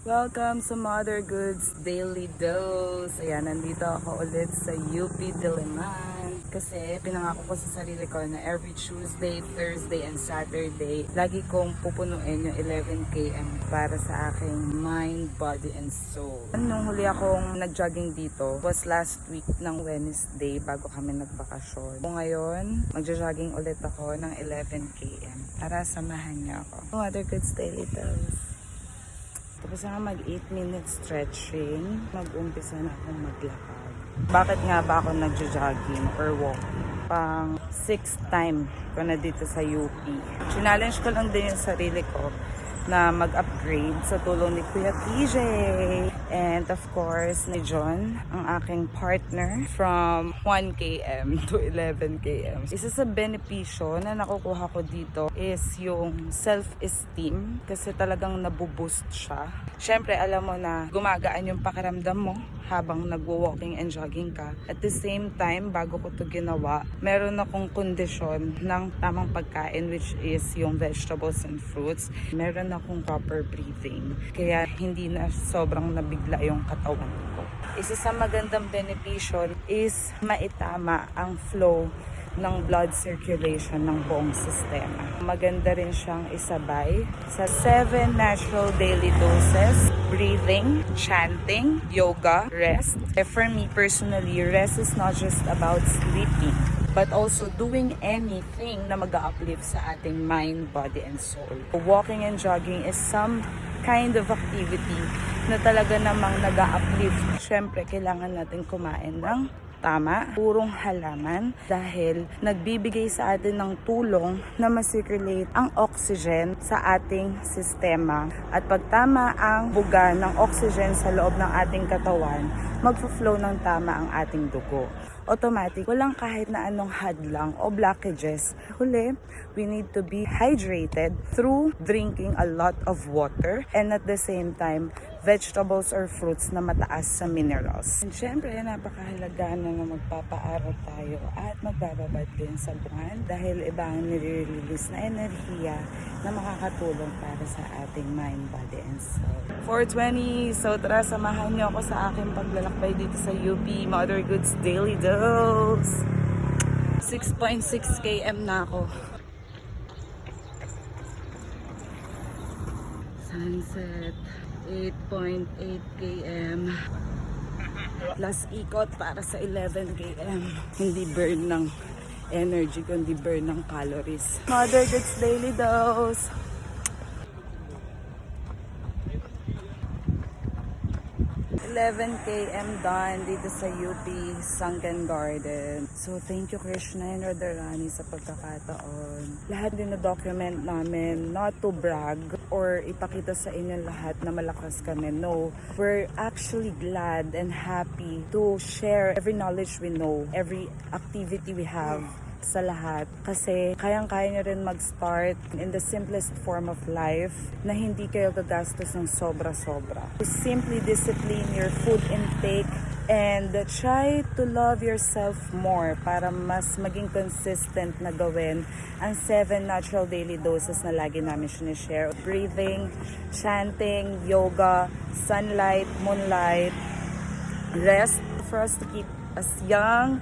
Welcome sa Mother Goods Daily Dose. Ayan, nandito ako ulit sa UP Diliman. Kasi pinangako ko sa sarili ko na every Tuesday, Thursday, and Saturday, lagi kong pupunuin yung 11 km para sa aking mind, body, and soul. Nung huli akong nag-jogging dito was last week ng Wednesday bago kami nagbakasyon. Ngayon, magja-jogging ulit ako ng 11 km para samahan niyo ako. Mother Goods Daily Dose. Tapos nga mag 8 minutes stretching, mag-umpisa na akong maglakad. Bakit nga ba ako nagja-jogging or walking? Pang 6th time ko na dito sa UP. Challenge ko lang din yung sarili ko na mag-upgrade sa tulong ni Kuya TJ. And of course, ni John, ang aking partner from 1 km to 11 km. Isa sa benepisyo na nakukuha ko dito is yung self-esteem kasi talagang nabuboost siya. Siyempre, alam mo na gumagaan yung pakiramdam mo habang nagwo-walking and jogging ka. At the same time, bago ko to ginawa, meron akong kondisyon ng tamang pagkain which is yung vegetables and fruits. Meron akong proper breathing. Kaya hindi na sobrang nabigla yung katawan ko. Isa sa magandang benepisyo is maitama ang flow ng blood circulation ng buong sistema. Maganda rin siyang isabay sa 7 natural daily doses: breathing, chanting, yoga, rest. For me personally, rest is not just about sleeping, but also doing anything na mag-uplift sa ating mind, body, and soul. Walking and jogging is some kind of activity na talaga namang nag-uplift. Siyempre, kailangan natin kumain ng tama, purong halaman dahil nagbibigay sa atin ng tulong na ma-circulate ang oxygen sa ating sistema. At pag tama ang buga ng oxygen sa loob ng ating katawan, magfo-flow ng tama ang ating dugo. Automatic, walang kahit na anong hadlang o blockages. Huli, we need to be hydrated through drinking a lot of water and at the same time, vegetables or fruits na mataas sa minerals. And syempre, napakahalaga na magpapaaral tayo at magbababad din sa buwan dahil iba ang nire-release na enerhiya na makakatulong para sa ating mind, body, and soul. 4:20, so tara, samahan niyo ako sa aking paglalakbay dito sa UP Mother Goods Daily Dose. 6.6 km na ako. Sunset. 8.8 km plus ikot para sa 11 km. Hindi burn ng energy kundi burn ng calories. Mother Goods Daily Dose. km done dito sa UP Sunken Garden. So thank you Krishna and Radharani sa pagkakataon. Lahat din na-document namin, not to brag or ipakita sa inyo lahat na malakas kami. No, we're actually glad and happy to share every knowledge we know, every activity we have sa lahat kasi kayang-kaya nyo rin mag-start in the simplest form of life na hindi kayo gagastos ng sobra-sobra. Simply discipline your food intake and try to love yourself more para mas maging consistent na gawin ang 7 natural daily doses na lagi namin sinishare. Breathing, chanting, yoga, sunlight, moonlight, rest for us to keep us young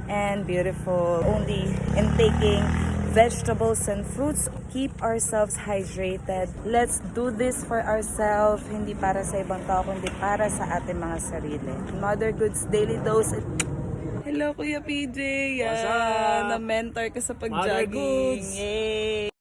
and beautiful. Only intaking vegetables and fruits, keep ourselves hydrated. Let's do this for ourselves, hindi para sa ibang tao, kundi para sa ating mga sarili. Mother Goods Daily Dose. Hello Kuya PJ, na-mentor ka sa pag-jogging. Yay!